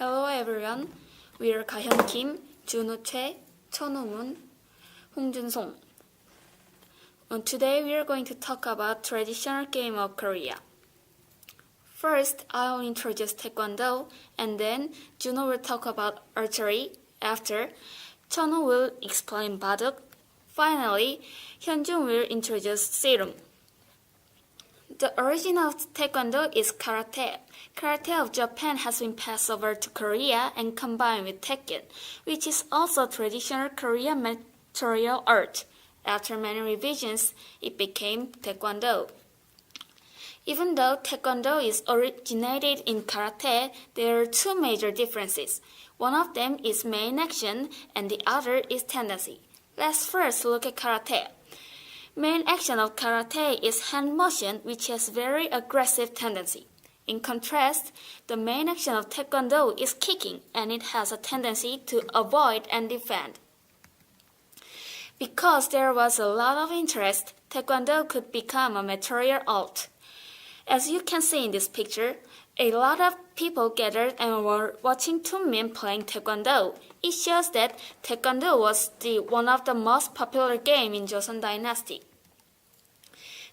Hello everyone, we are Ga-hyun Kim, Junho Choi, Chonho Moon, Hong Jun Song. Today we are going to talk about traditional game of Korea. First, I will introduce Taekwondo, and then Junho will talk about archery. After, Chonho will explain Baduk. Finally, Hyunjun will introduce Serum. The origin of Taekwondo is karate. Karate of Japan has been passed over to Korea and combined with Taekwondo, which is also traditional Korean martial art. After many revisions, it became Taekwondo. Even though Taekwondo is originated in karate, there are two major differences. One of them is main action and the other is tendency. Let's first look at karate. Main action of karate is hand motion, which has very aggressive tendency. In contrast, the main action of Taekwondo is kicking, and it has a tendency to avoid and defend. Because there was a lot of interest, Taekwondo could become a martial art. As you can see in this picture, a lot of people gathered and were watching two men playing Taekwondo. It shows that Taekwondo was one of the most popular games in Joseon Dynasty.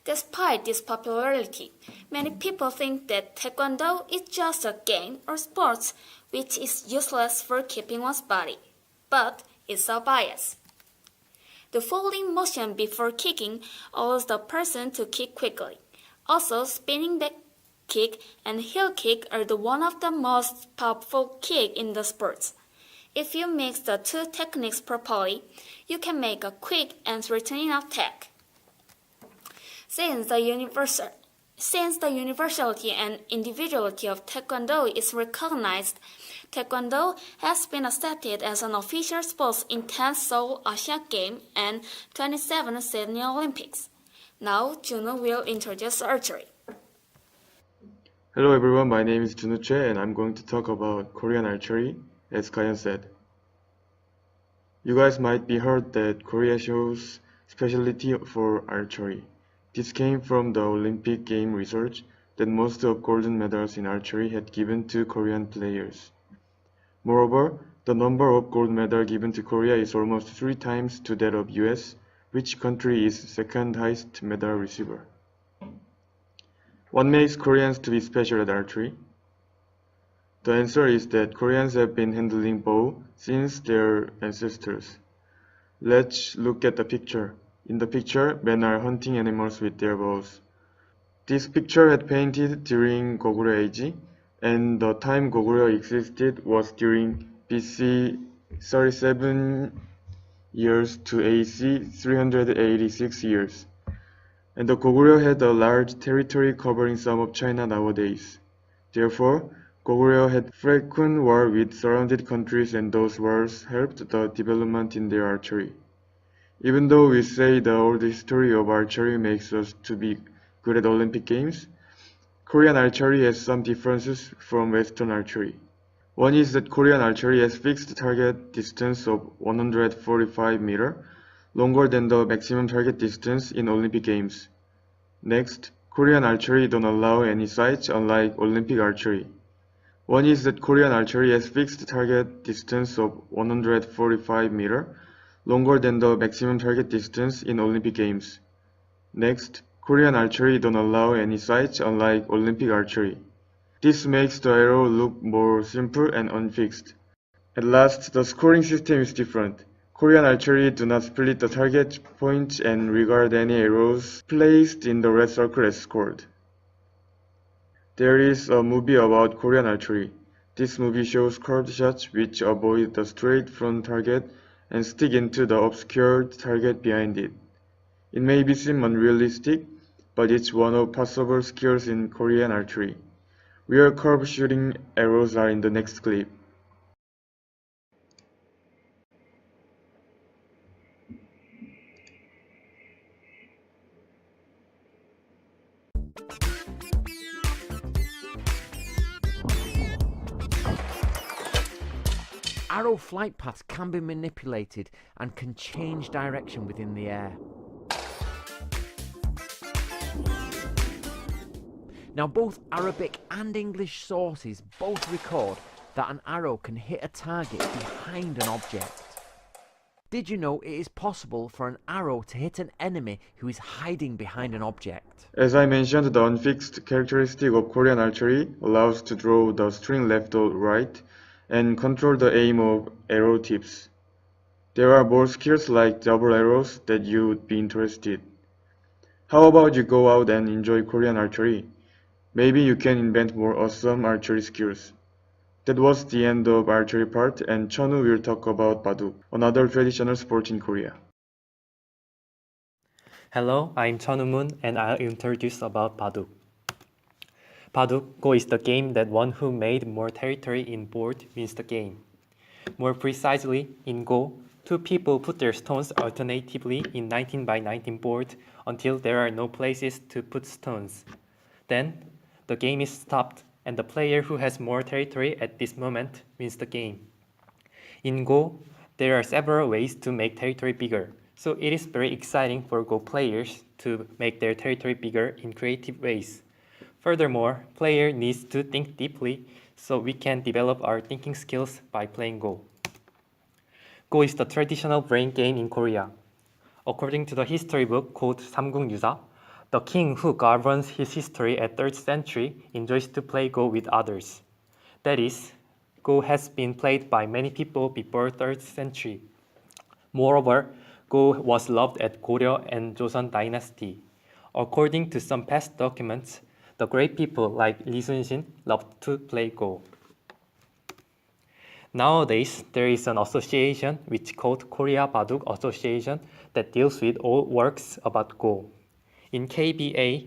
Despite this popularity, many people think that Taekwondo is just a game or sport which is useless for keeping one's body. But it's a bias. The folding motion before kicking allows the person to kick quickly. Also, spinning back kick and heel kick are one of the most powerful kick in the sports. If you mix the two techniques properly, you can make a quick and threatening attack. Since the universality and individuality of Taekwondo is recognized, Taekwondo has been accepted as an official sport in 10th Seoul Asian Games and 27th Sydney Olympics. Now, Junho will introduce archery. Hello everyone, my name is Junho Choi and I'm going to talk about Korean archery, as Ga-hyun said. You guys might be heard that Korea shows specialty for archery. This came from the Olympic game research that most of golden medals in archery had given to Korean players. Moreover, the number of gold medals given to Korea is almost 3 times to that of US, which country is second highest medal receiver. What makes Koreans to be special at archery? The answer is that Koreans have been handling bow since their ancestors. Let's look at the picture. In the picture, men are hunting animals with their bows. This picture had painted during Goguryeo age, and the time Goguryeo existed was during BC 37 years to AC 386 years. And the Goguryeo had a large territory covering some of China nowadays. Therefore, Goguryeo had frequent war with surrounded countries, and those wars helped the development in their archery. Even though we say the old history of archery makes us to be good at Olympic Games, Korean archery has some differences from Western archery. One is that Korean archery has fixed target distance of 145 meters, longer than the maximum target distance in Olympic Games. Next, Korean archery don't allow any sights unlike Olympic archery. One is that Korean archery has fixed target distance of 145 meters, longer than the maximum target distance in Olympic Games. Next, Korean archery don't allow any sights unlike Olympic archery. This makes the arrow look more simple and unfixed. At last, the scoring system is different. Korean archery do not split the target points and regard any arrows placed in the red circle as scored. There is a movie about Korean archery. This movie shows curved shots which avoid the straight front target and stick into the obscured target behind it. It may seem unrealistic, but it's one of possible skills in Korean archery. Real curve shooting arrows are in the next clip. Arrow flight paths can be manipulated and can change direction within the air. Now both Arabic and English sources both record that an arrow can hit a target behind an object. Did you know it is possible for an arrow to hit an enemy who is hiding behind an object? As I mentioned, the unfixed characteristic of Korean archery allows to draw the string left or right and control the aim of arrow tips. There are more skills like double arrows that you would be interested. How about you go out and enjoy Korean archery? Maybe you can invent more awesome archery skills. That was the end of archery part, and Chonu will talk about baduk, another traditional sport in Korea. Hello, I'm Chonu Moon and I'll introduce about baduk. Baduk Go is the game that one who made more territory in board wins the game. More precisely, in Go, two people put their stones alternatively in 19 by 19 board until there are no places to put stones. Then, the game is stopped and the player who has more territory at this moment wins the game. In Go, there are several ways to make territory bigger, so it is very exciting for Go players to make their territory bigger in creative ways. Furthermore, player needs to think deeply so we can develop our thinking skills by playing Go. Go is the traditional brain game in Korea. According to the history book called 삼국유사, the king who governs his history at 3rd century enjoys to play Go with others. That is, Go has been played by many people before 3rd century. Moreover, Go was loved at Goryeo and Joseon dynasty. According to some past documents, the great people like Lee Sun-shin loved to play Go. Nowadays, there is an association which called Korea Baduk Association that deals with all works about Go. In KBA,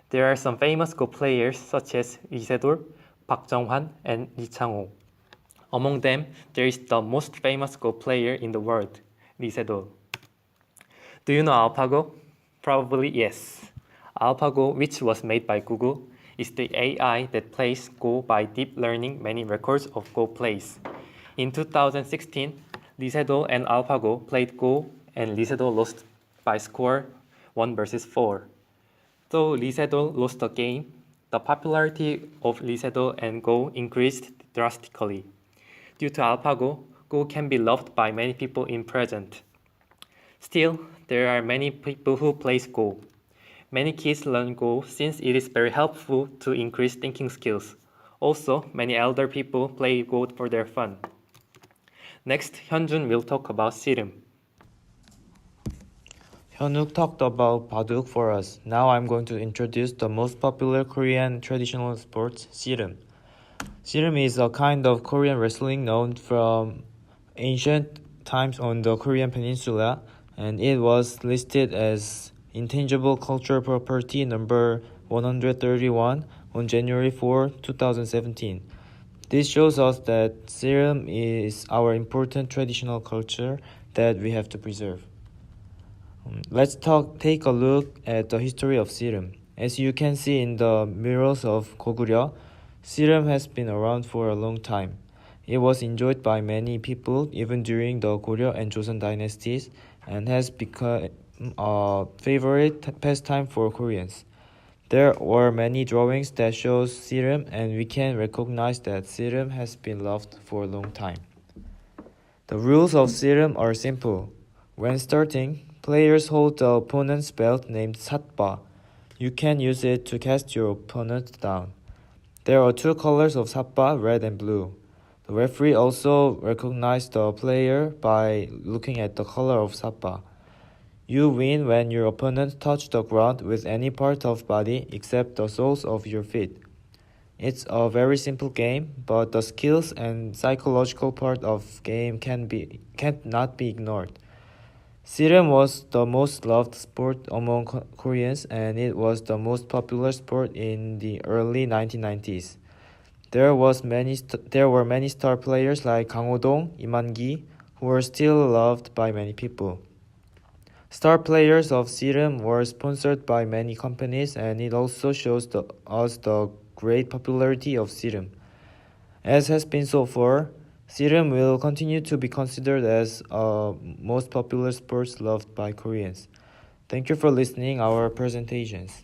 there are some famous Go players such as Lee Se-dol, Park Jung-hwan, and Lee Chang-ho. Among them, there is the most famous Go player in the world, Lee Se-dol. Do you know AlphaGo? Probably yes. AlphaGo, which was made by Google, is the AI that plays Go by deep learning many records of Go plays. In 2016, Lee Se-dol and AlphaGo played Go, and Lee Se-dol lost by score 1 versus 4. Though Lee Se-dol lost the game, the popularity of Lee Se-dol and Go increased drastically. Due to AlphaGo, Go can be loved by many people in present. Still, there are many people who play Go. Many kids learn Go since it is very helpful to increase thinking skills. Also, many elder people play Go for their fun. Next, Hyunjun will talk about 씨름. Hyunuk talked about baduk for us. Now I'm going to introduce the most popular Korean traditional sport, 씨름. 씨름 is a kind of Korean wrestling known from ancient times on the Korean peninsula, and it was listed as intangible cultural property number 131 on January 4, 2017. This shows us that 씨름 is our important traditional culture that we have to preserve. Let's take a look at the history of 씨름. As you can see in the murals of Goguryeo, 씨름 has been around for a long time. It was enjoyed by many people even during the Goryeo and Joseon dynasties and has become a favorite pastime for Koreans. There were many drawings that shows 씨름, and we can recognize that 씨름 has been loved for a long time. The rules of 씨름 are simple. When starting, players hold the opponent's belt named satba. You can use it to cast your opponent down. There are two colors of satba, red and blue. The referee also recognizes the player by looking at the color of satba. You win when your opponent touches the ground with any part of body except the soles of your feet. It's a very simple game, but the skills and psychological part of game cannot be ignored. 씨름 was the most loved sport among Koreans, and it was the most popular sport in the early 1990s. There were many star players like Kang Ho-dong, Lee Man-gi, who were still loved by many people. Star players of 씨름 were sponsored by many companies, and it also shows us the great popularity of 씨름. As has been so far, 씨름 will continue to be considered as most popular sports loved by Koreans. Thank you for listening our presentations.